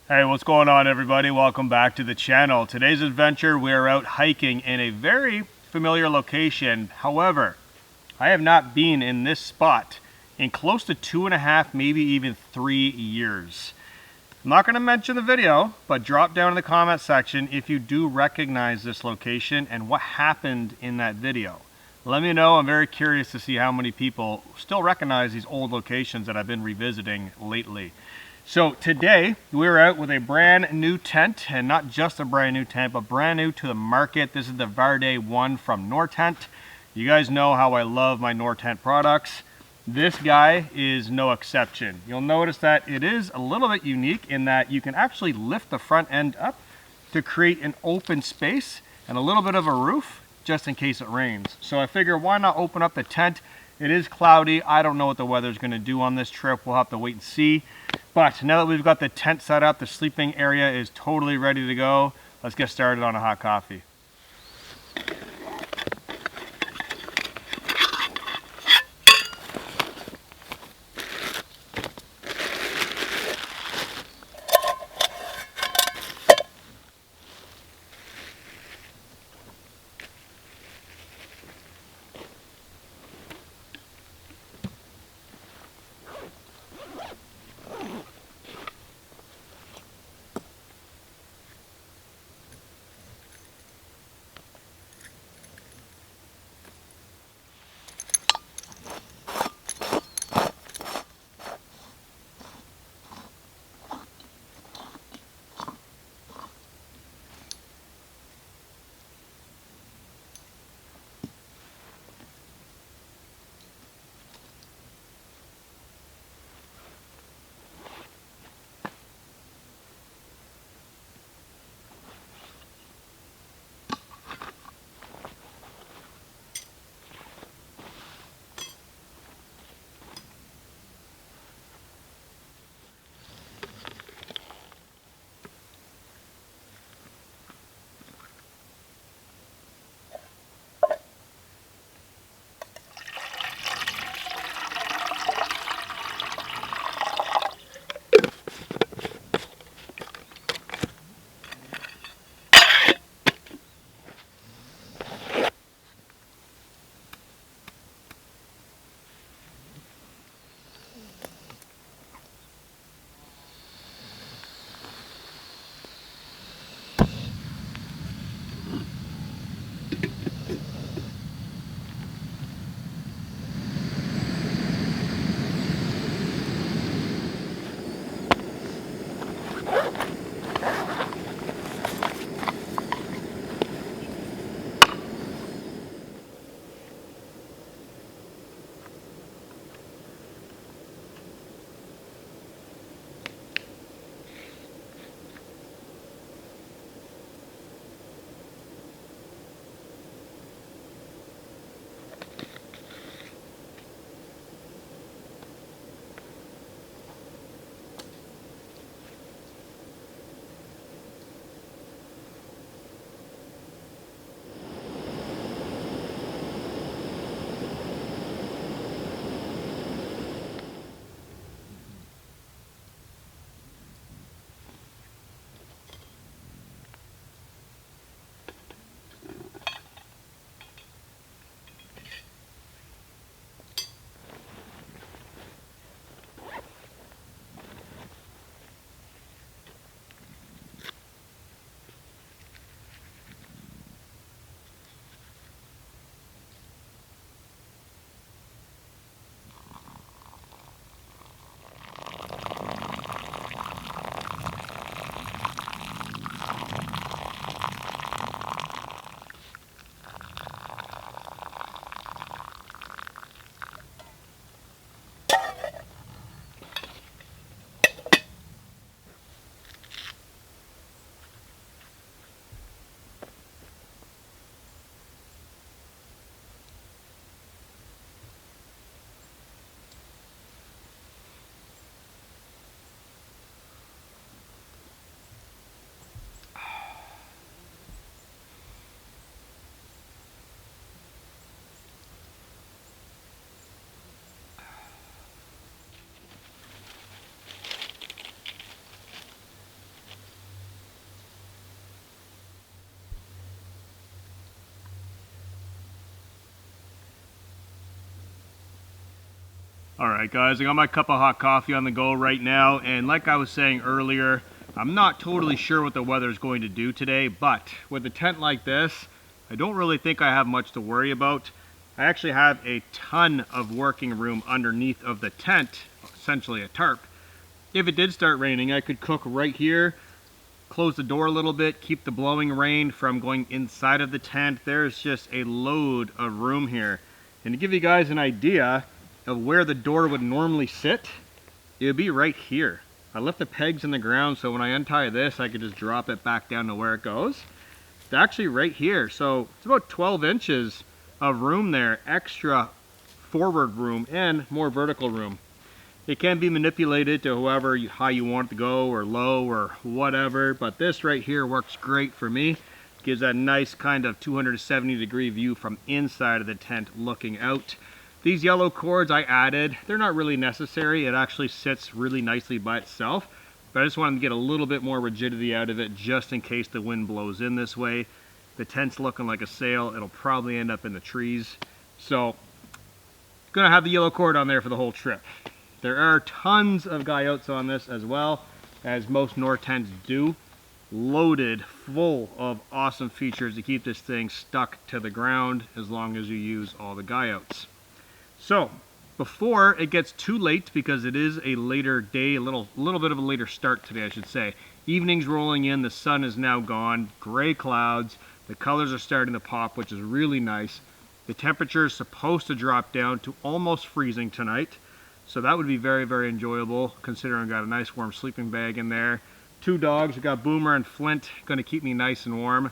Hey, what's going on everybody? Welcome back to the channel. Today's adventure, we are out hiking in a very familiar location. However, I have not been in this spot in close to 2.5, maybe even 3 years. I'm not going to mention the video, but drop down in the comment section if you do recognize this location and what happened in that video. Let me know. I'm very curious to see how many people still recognize these old locations that I've been revisiting lately. So today we're out with a brand new tent, and not just a brand new tent, but brand new to the market. This is the Verde 1 from Nortent. You guys know how I love my Nortent products. This guy is no exception. You'll notice that it is a little bit unique in that you can actually lift the front end up to create an open space and a little bit of a roof just in case it rains. So I figure why not open up the tent. It is cloudy. I don't know what the weather's going to do on this trip. We'll have to wait and see. But now that we've got the tent set up, the sleeping area is totally ready to go. Let's get started on a hot coffee. Alright guys, I got my cup of hot coffee on the go right now, and like I was saying earlier, I'm not totally sure what the weather is going to do today, but with a tent like this, I don't really think I have much to worry about. I actually have a ton of working room underneath of the tent, essentially a tarp. If it did start raining, I could cook right here, close the door a little bit, keep the blowing rain from going inside of the tent. There's just a load of room here. And to give you guys an idea of where the door would normally sit, it would be right here. I left the pegs in the ground, so when I untie this, I could just drop it back down to where it goes. It's actually right here, so it's about 12 inches of room there, extra forward room and more vertical room. It can be manipulated to however high you want it to go, or low, or whatever, but this right here works great for me. Gives that nice kind of 270-degree view from inside of the tent looking out. These yellow cords I added, they're not really necessary. It actually sits really nicely by itself, but I just wanted to get a little bit more rigidity out of it just in case the wind blows in this way. The tent's looking like a sail. It'll probably end up in the trees. So, gonna have the yellow cord on there for the whole trip. There are tons of guyouts on this as well, as most North tents do. Loaded full of awesome features to keep this thing stuck to the ground as long as you use all the guyouts. So, before it gets too late, because it is a later day, a little bit of a later start today, I should say. Evening's rolling in, the sun is now gone, gray clouds, the colors are starting to pop, which is really nice. The temperature is supposed to drop down to almost freezing tonight, so that would be very, very enjoyable, considering I've got a nice warm sleeping bag in there. 2 dogs, we got Boomer and Flint, going to keep me nice and warm.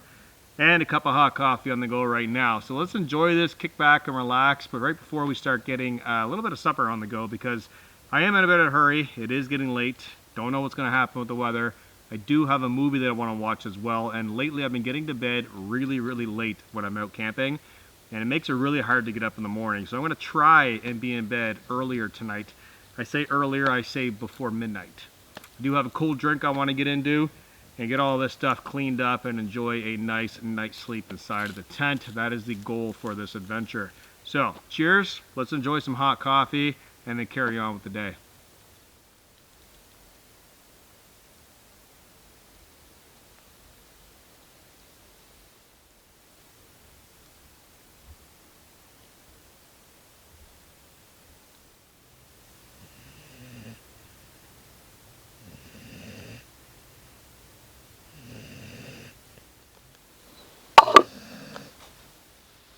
And a cup of hot coffee on the go right now. So let's enjoy this, kick back and relax, but right before we start getting a little bit of supper on the go, because I am in a bit of a hurry. It is getting late. Don't know what's going to happen with the weather. I do have a movie that I want to watch as well, and lately I've been getting to bed really, really late when I'm out camping, and it makes it really hard to get up in the morning. So I'm going to try and be in bed earlier tonight. I say earlier, I say before midnight. I do have a cold drink I want to get into and get all this stuff cleaned up and enjoy a nice night's sleep inside of the tent. That is the goal for this adventure. So, cheers, let's enjoy some hot coffee and then carry on with the day.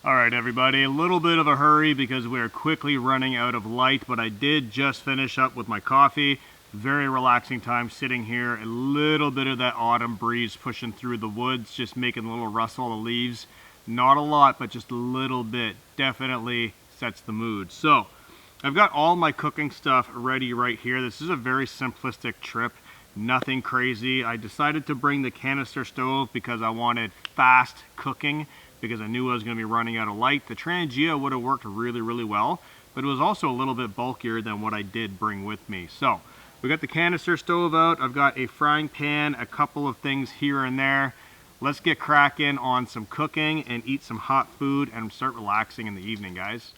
Alright everybody, a little bit of a hurry because we're quickly running out of light, but I did just finish up with my coffee. Very relaxing time sitting here. A little bit of that autumn breeze pushing through the woods, just making a little rustle of the leaves. Not a lot, but just a little bit. Definitely sets the mood. So, I've got all my cooking stuff ready right here. This is a very simplistic trip. Nothing crazy. I decided to bring the canister stove because I wanted fast cooking, because I knew I was going to be running out of light. The Trangia would have worked really, really well, but it was also a little bit bulkier than what I did bring with me. So, we got the canister stove out. I've got a frying pan, a couple of things here and there. Let's get cracking on some cooking and eat some hot food and start relaxing in the evening, guys.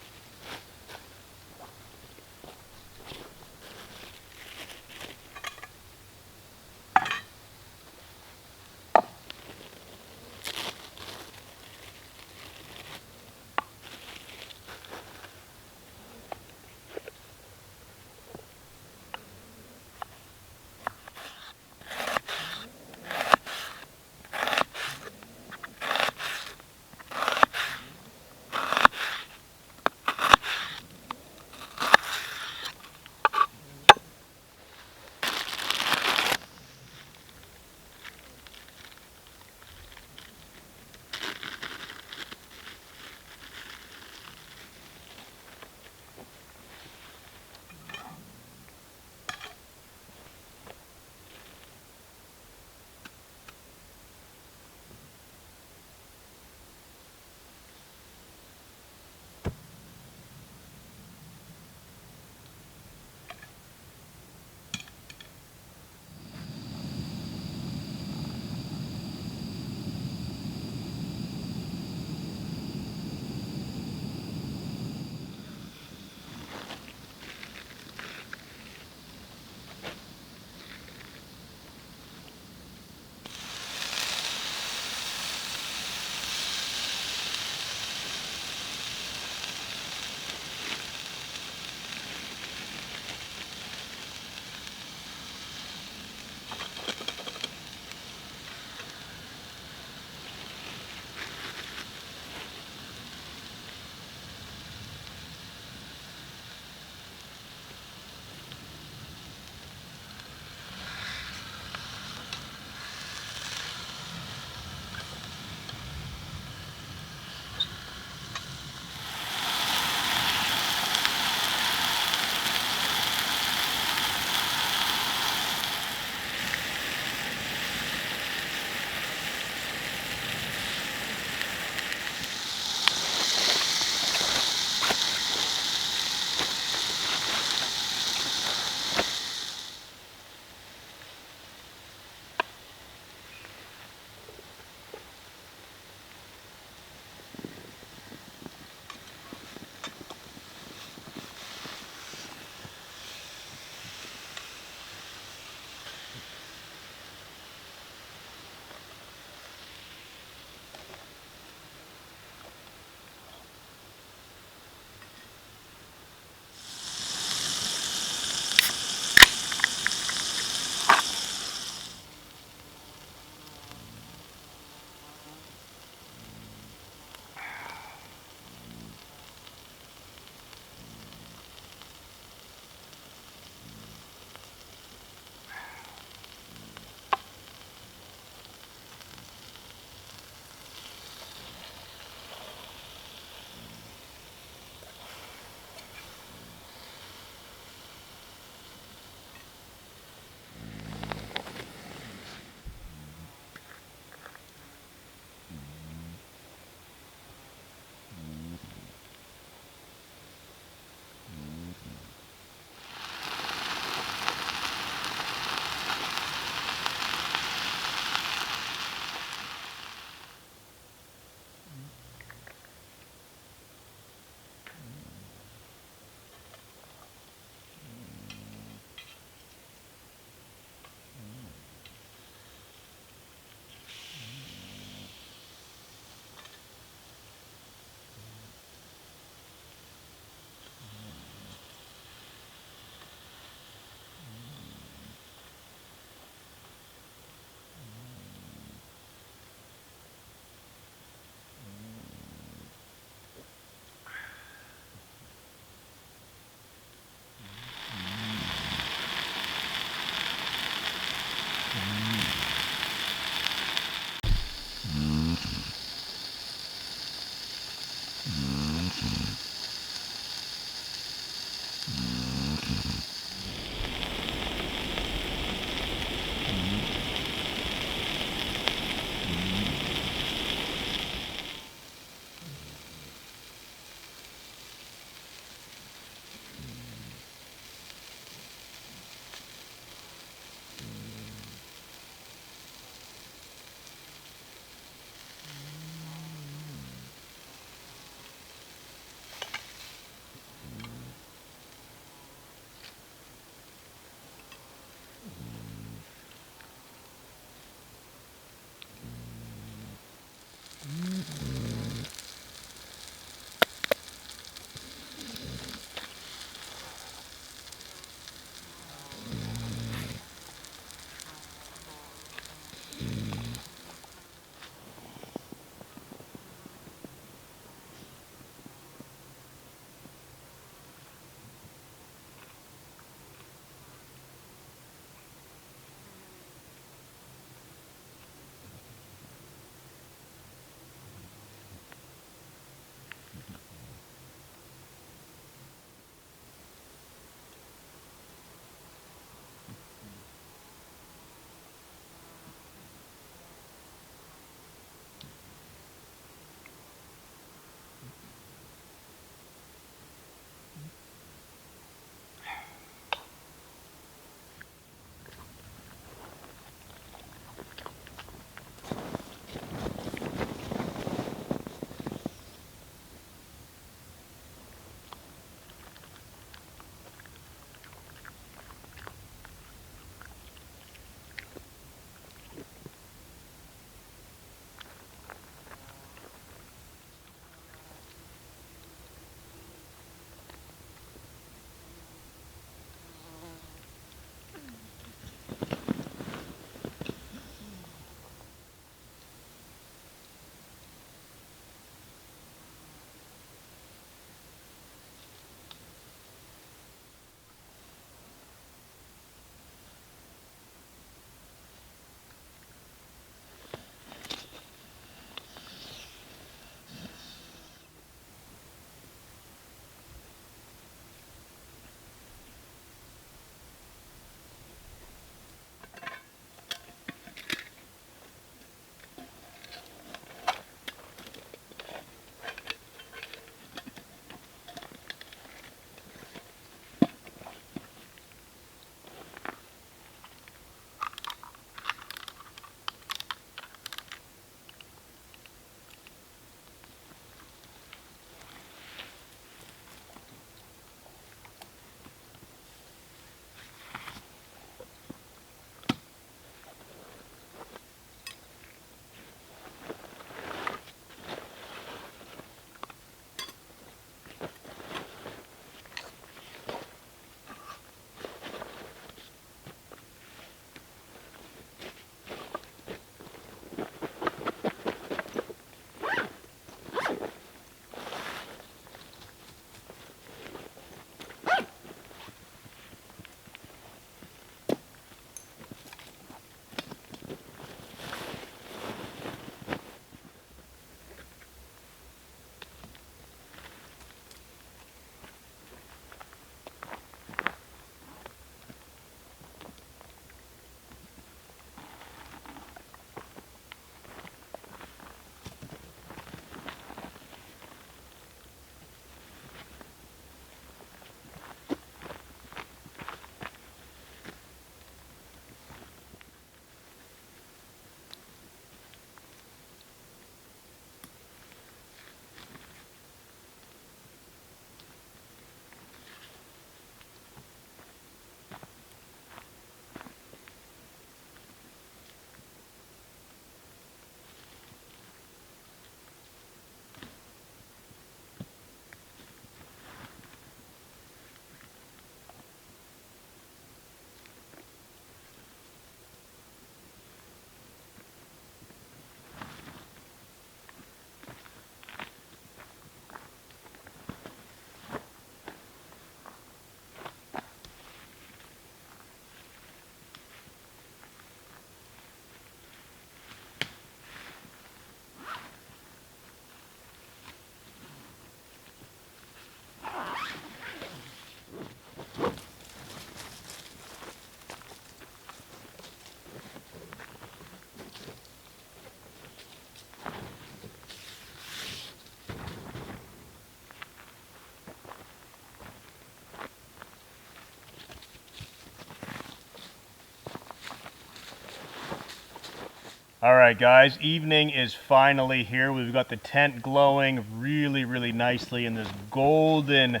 All right, guys, evening is finally here. We've got the tent glowing really nicely in this golden,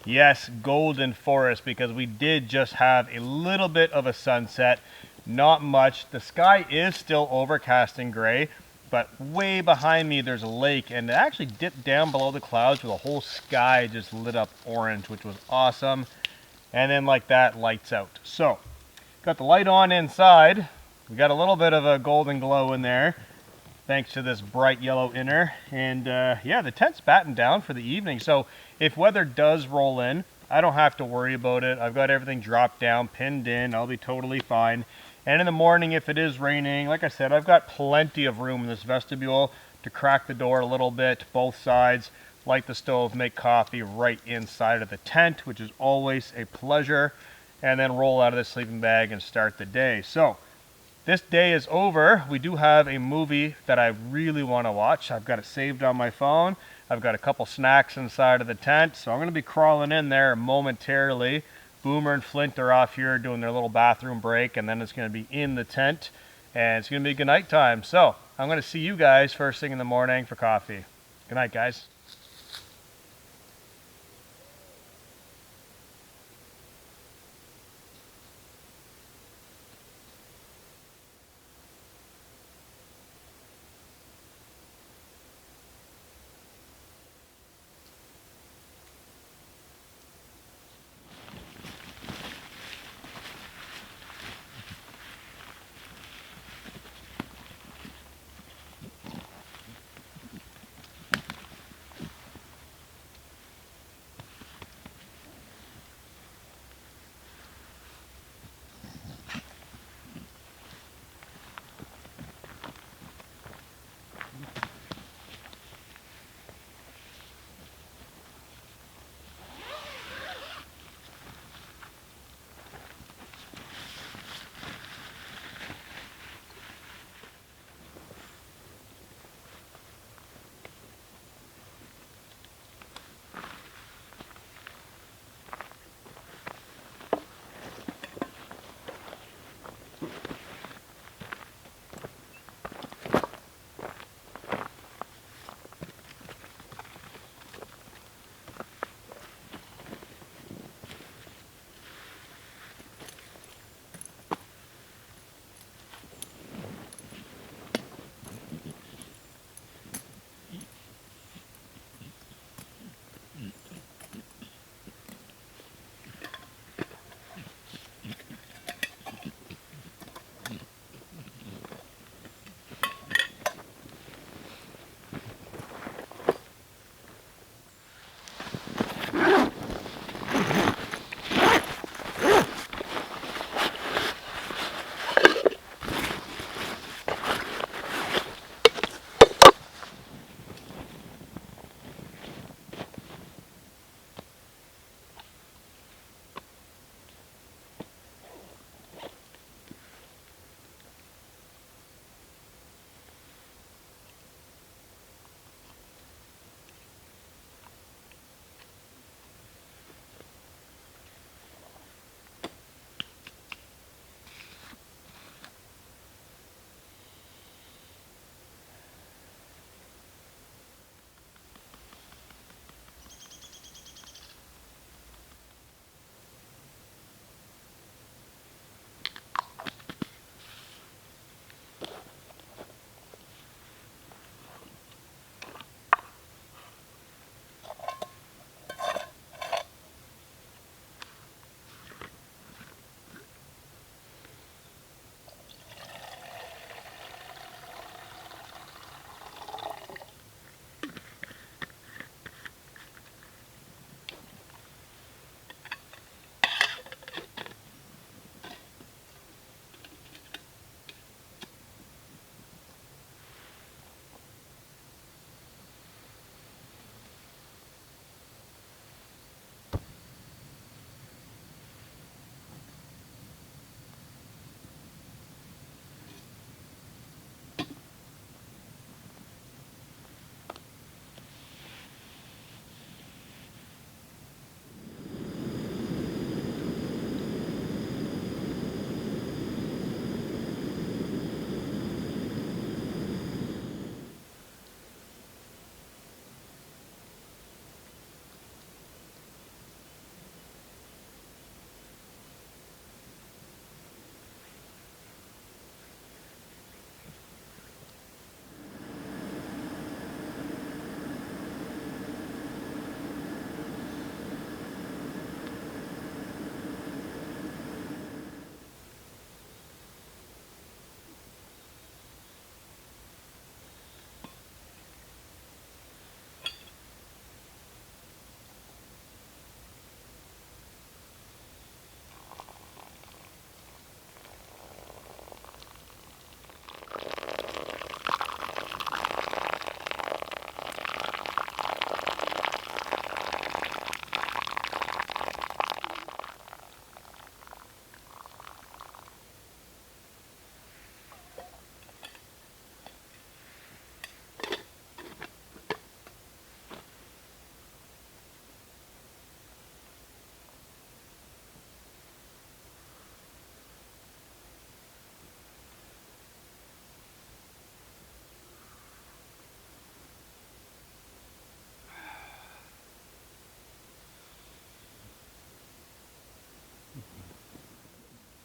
yes, golden forest, because we did just have a little bit of a sunset, not much. The sky is still overcast and gray, but way behind me there's a lake, and it actually dipped down below the clouds where the whole sky just lit up orange, which was awesome. And then like that, lights out. So got the light on inside. We got a little bit of a golden glow in there thanks to this bright yellow inner. And yeah, the tent's battened down for the evening, so if weather does roll in, I don't have to worry about it. I've got everything dropped down, pinned in. I'll be totally fine. And in the morning, if it is raining, like I said, I've got plenty of room in this vestibule to crack the door a little bit, both sides, light the stove, make coffee right inside of the tent, which is always a pleasure, and then roll out of the sleeping bag and start the day. So this day is over. We do have a movie that I really want to watch. I've got it saved on my phone. I've got a couple snacks inside of the tent, so I'm going to be crawling in there momentarily. Boomer and Flint are off here doing their little bathroom break, and then it's going to be in the tent, and it's going to be good night time. So I'm going to see you guys first thing in the morning for coffee. Good night, guys.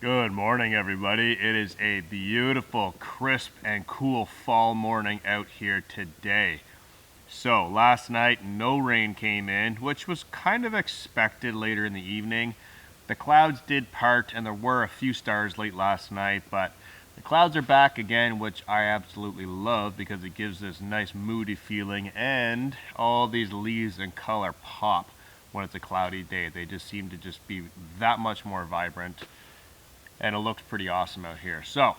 Good morning, everybody. It is a beautiful, crisp, and cool fall morning out here today. So, last night, no rain came in, which was kind of expected later in the evening. The clouds did part, and there were a few stars late last night, but the clouds are back again, which I absolutely love because it gives this nice moody feeling, and all these leaves and color pop when it's a cloudy day. They just seem to just be that much more vibrant, and it looks pretty awesome out here. So,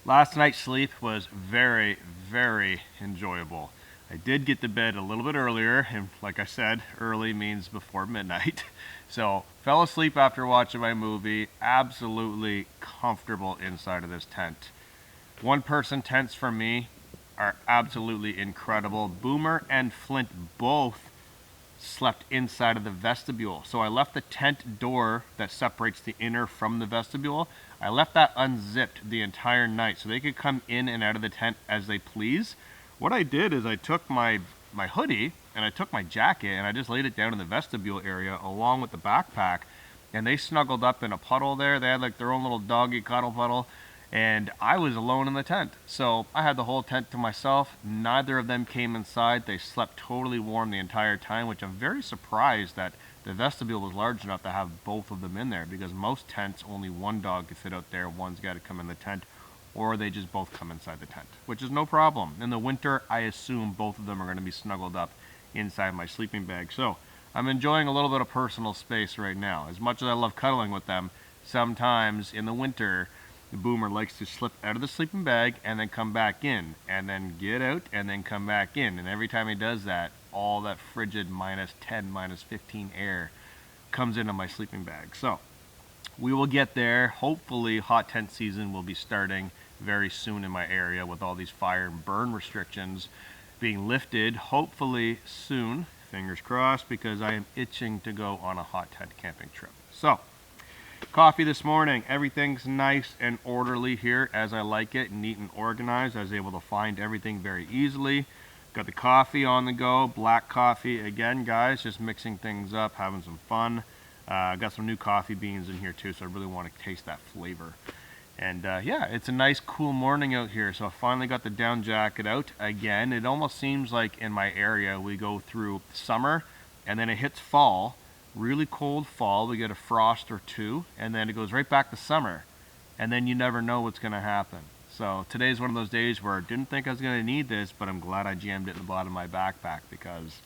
last night's sleep was very, very enjoyable. I did get to bed a little bit earlier, and like I said, early means before midnight. So, fell asleep after watching my movie. Absolutely comfortable inside of this tent. One-person tents for me are absolutely incredible. Boomer and Flint both slept inside of the vestibule. So I left the tent door that separates the inner from the vestibule. I left that unzipped the entire night so they could come in and out of the tent as they please. What I did is I took my hoodie and I took my jacket and I just laid it down in the vestibule area along with the backpack, and they snuggled up in a puddle there. They had like their own little doggy cuddle puddle, and I was alone in the tent. So I had the whole tent to myself. Neither of them came inside. They slept totally warm the entire time, which I'm very surprised that the vestibule was large enough to have both of them in there, because most tents only one dog can fit out there, one's got to come in the tent, or they just both come inside the tent, which is no problem. In the winter, I assume both of them are going to be snuggled up inside my sleeping bag. So I'm enjoying a little bit of personal space right now. As much as I love cuddling with them, sometimes in the winter, the Boomer likes to slip out of the sleeping bag and then come back in, and then get out and then come back in. And every time he does that, all that frigid -10, -15 air comes into my sleeping bag. So we will get there. Hopefully hot tent season will be starting very soon in my area with all these fire and burn restrictions being lifted. Hopefully soon, fingers crossed, because I am itching to go on a hot tent camping trip. So, coffee this morning. Everything's nice and orderly here as I like it, neat and organized. I was able to find everything very easily. Got the coffee on the go, black coffee again, guys, just mixing things up, having some fun. Got some new coffee beans in here too, so I really want to taste that flavor. And yeah, it's a nice cool morning out here. So I finally got the down jacket out again. It almost seems like in my area we go through summer and then it hits fall, really cold fall, we get a frost or two, and then it goes right back to summer, and then you never know what's going to happen. So today's one of those days where I didn't think I was going to need this, but I'm glad I jammed it in the bottom of my backpack because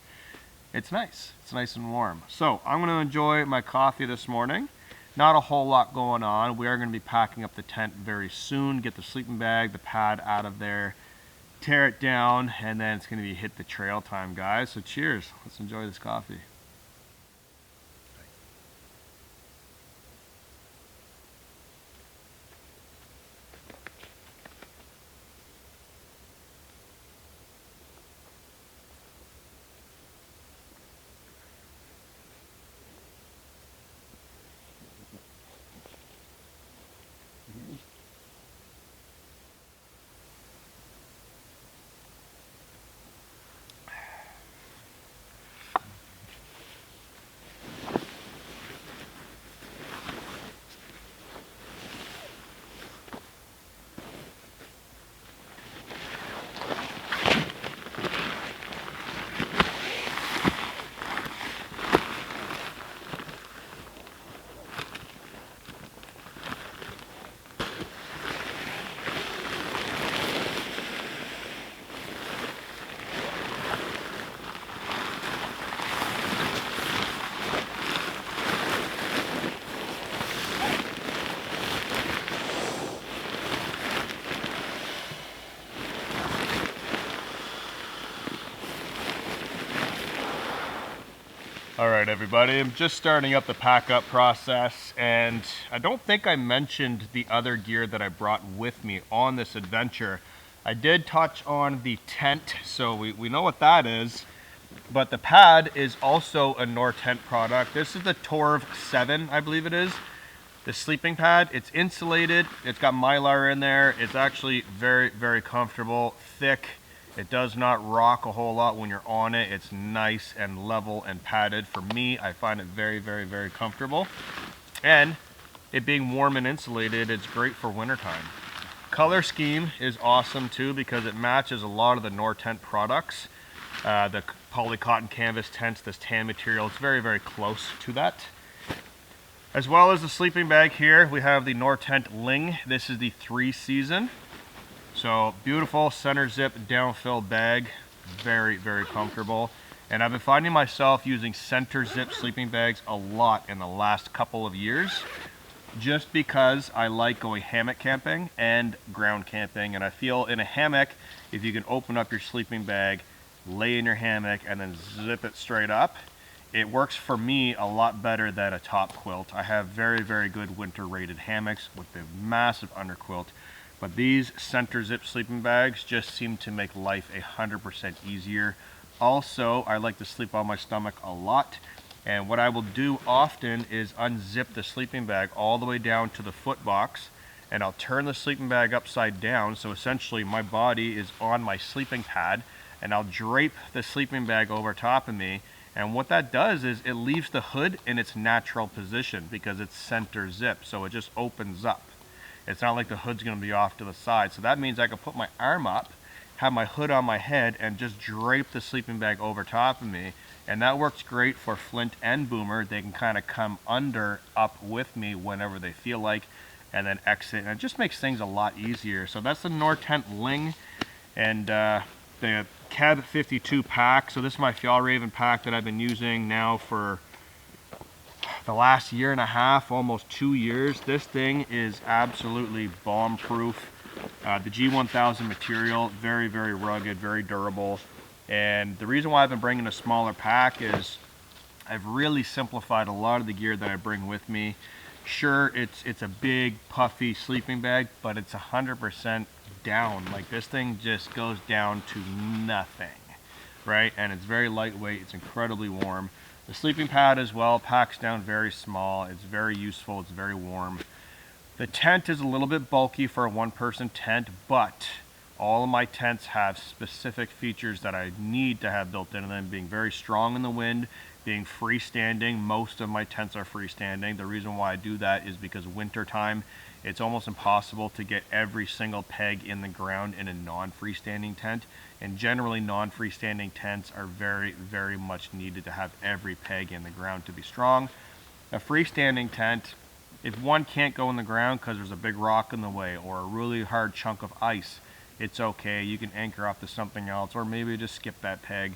it's nice. It's nice and warm. So I'm going to enjoy my coffee this morning. Not a whole lot going on. We are going to be packing up the tent very soon, get the sleeping bag, the pad out of there, tear it down, and then it's going to be hit the trail time, guys. So cheers. Let's enjoy this coffee. All right, everybody, I'm just starting up the pack up process, and I don't think I mentioned the other gear that I brought with me on this adventure. I did touch on the tent, so we know what that is, but the pad is also a Nortent product. This is the Torv 7, I believe it is. The sleeping pad, it's insulated, it's got Mylar in there, it's actually very, very comfortable, thick. It does not rock a whole lot when you're on it. It's nice and level and padded. For me, I find it very, very, very comfortable. And it being warm and insulated, it's great for wintertime. Color scheme is awesome too because it matches a lot of the Nortent products. The poly cotton canvas tents, this tan material, it's very, very close to that. As well as the sleeping bag here, we have the Nortent Ling. This is the 3 season. So beautiful center zip downfill bag, very, very comfortable. And I've been finding myself using center zip sleeping bags a lot in the last couple of years, just because I like going hammock camping and ground camping. And I feel in a hammock, if you can open up your sleeping bag, lay in your hammock, and then zip it straight up, it works for me a lot better than a top quilt. I have very, very good winter rated hammocks with the massive underquilt, but these center zip sleeping bags just seem to make life 100% easier. Also, I like to sleep on my stomach a lot, and what I will do often is unzip the sleeping bag all the way down to the foot box, and I'll turn the sleeping bag upside down, so essentially my body is on my sleeping pad, and I'll drape the sleeping bag over top of me. And what that does is it leaves the hood in its natural position because it's center zip, so it just opens up. It's not like the hood's going to be off to the side. So that means I can put my arm up, have my hood on my head, and just drape the sleeping bag over top of me. And that works great for Flint and Boomer. They can kind of come under up with me whenever they feel like, and then exit. And it just makes things a lot easier. So that's the Nortent Ling and the Cab 52 pack. So this is my Fjallraven pack that I've been using now for the last 1.5 years, almost 2 years. This thing is absolutely bomb proof. The G1000 material, very, very rugged, very durable. And the reason why I've been bringing a smaller pack is I've really simplified a lot of the gear that I bring with me. Sure, it's a big puffy sleeping bag, but it's 100% down. Like, this thing just goes down to nothing, right? And it's very lightweight, it's incredibly warm. The sleeping pad as well packs down very small. It's very useful, it's very warm. The tent is a little bit bulky for a 1-person tent, but all of my tents have specific features that I need to have built into them, being very strong in the wind, being freestanding. Most of my tents are freestanding. The reason why I do that is because wintertime, it's almost impossible to get every single peg in the ground in a non-freestanding tent. And generally non-freestanding tents are very, very much needed to have every peg in the ground to be strong. A freestanding tent, if one can't go in the ground because there's a big rock in the way or a really hard chunk of ice, it's okay. You can anchor up to something else, or maybe just skip that peg.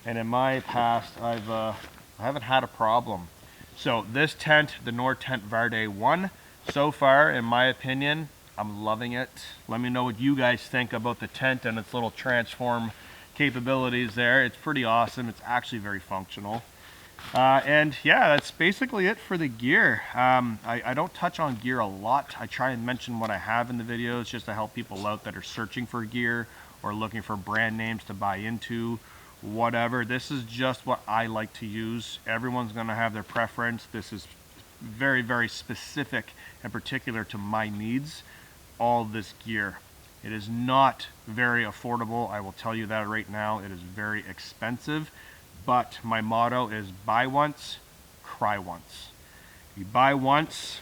And in my past, I haven't had a problem. So this tent, the Nortent Verde 1, so far, in my opinion, I'm loving it. Let me know what you guys think about the tent and its little transform capabilities there. It's pretty awesome. It's actually very functional. And yeah, that's basically it for the gear. I don't touch on gear a lot. I try and mention what I have in the videos just to help people out that are searching for gear or looking for brand names to buy into, whatever. This is just what I like to use. Everyone's going to have their preference. This is very, very specific and particular to my needs, all this gear. It is not very affordable. I will tell you that right now. It is very expensive. But my motto is buy once, cry once. If you buy once,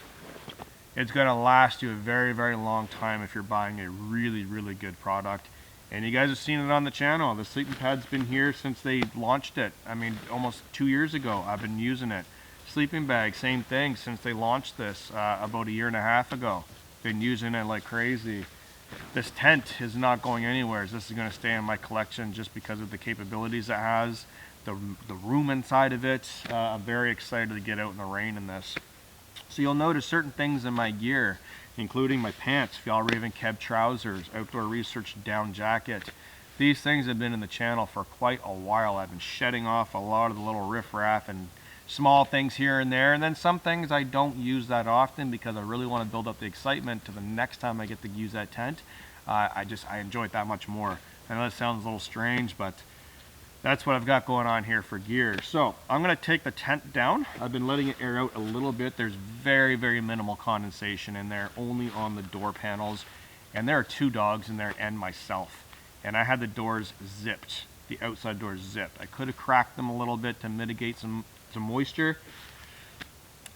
it's going to last you a very, very long time if you're buying a really, really good product. And you guys have seen it on the channel. The sleeping pad's been here since they launched it. I mean, almost 2 years ago, I've been using it. Sleeping bag, same thing, since they launched this about 1.5 years ago. Been using it like crazy. This tent is not going anywhere. This is going to stay in my collection just because of the capabilities it has. The room inside of it. I'm very excited to get out in the rain in this. So you'll notice certain things in my gear, including my pants, Fjallraven Keb trousers, Outdoor Research down jacket. These things have been in the channel for quite a while. I've been shedding off a lot of the little riffraff and small things here and there, and then some things I don't use that often because I really want to build up the excitement to the next time I get to use that tent. I enjoy it that much more. I know that sounds a little strange, but that's what I've got going on here for gear. So I'm going to take the tent down. I've been letting it air out a little bit. There's very, very minimal condensation in there, only on the door panels. And there are 2 dogs in there and myself. And I had the doors zipped, the outside doors zipped. I could have cracked them a little bit to mitigate some moisture.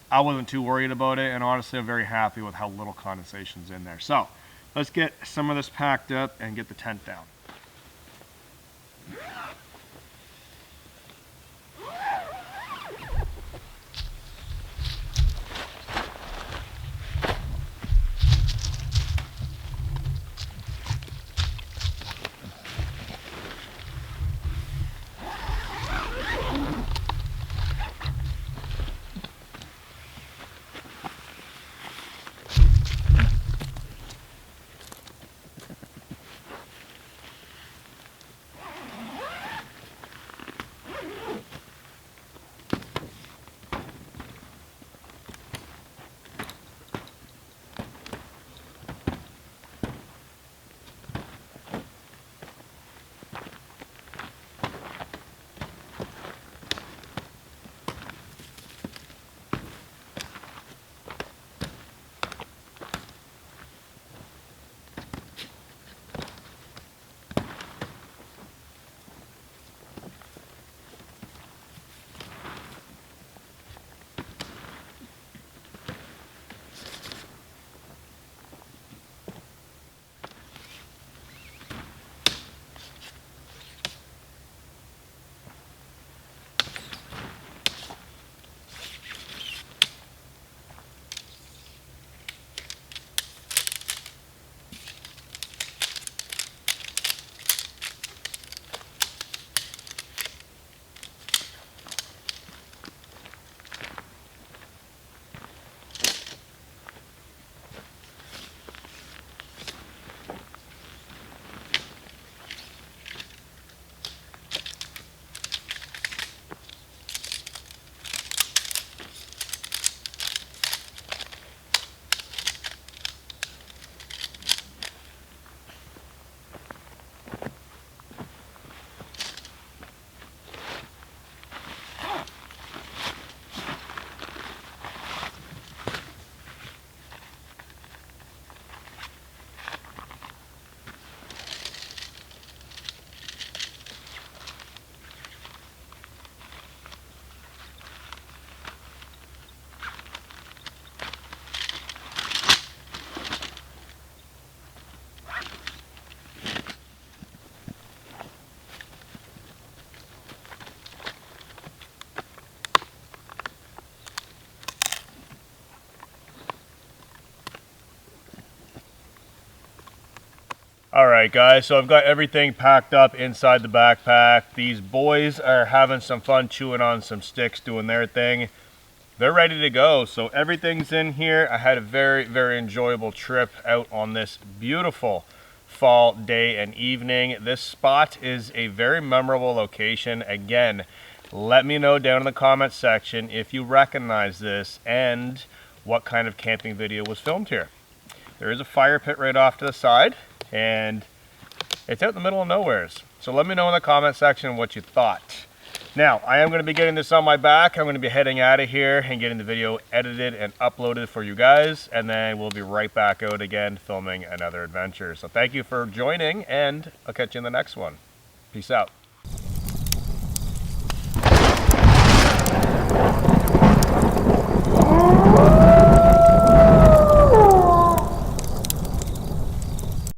I wasn't too worried about it, and honestly I'm very happy with how little condensation's in there. So let's get some of this packed up and get the tent down. Alright guys, so I've got everything packed up inside the backpack. These boys are having some fun chewing on some sticks, doing their thing. They're ready to go, so everything's in here. I had a very enjoyable trip out on this beautiful fall day and evening. This spot is a very memorable location. Again, let me know down in the comment section if you recognize this and what kind of camping video was filmed here. There is a fire pit right off to the side, and it's out in the middle of nowheres. So let me know in the comment section what you thought. Now, I am going to be getting this on my back. I'm going to be heading out of here and getting the video edited and uploaded for you guys, and then we'll be right back out again filming another adventure. So thank you for joining, and I'll catch you in the next one. Peace out.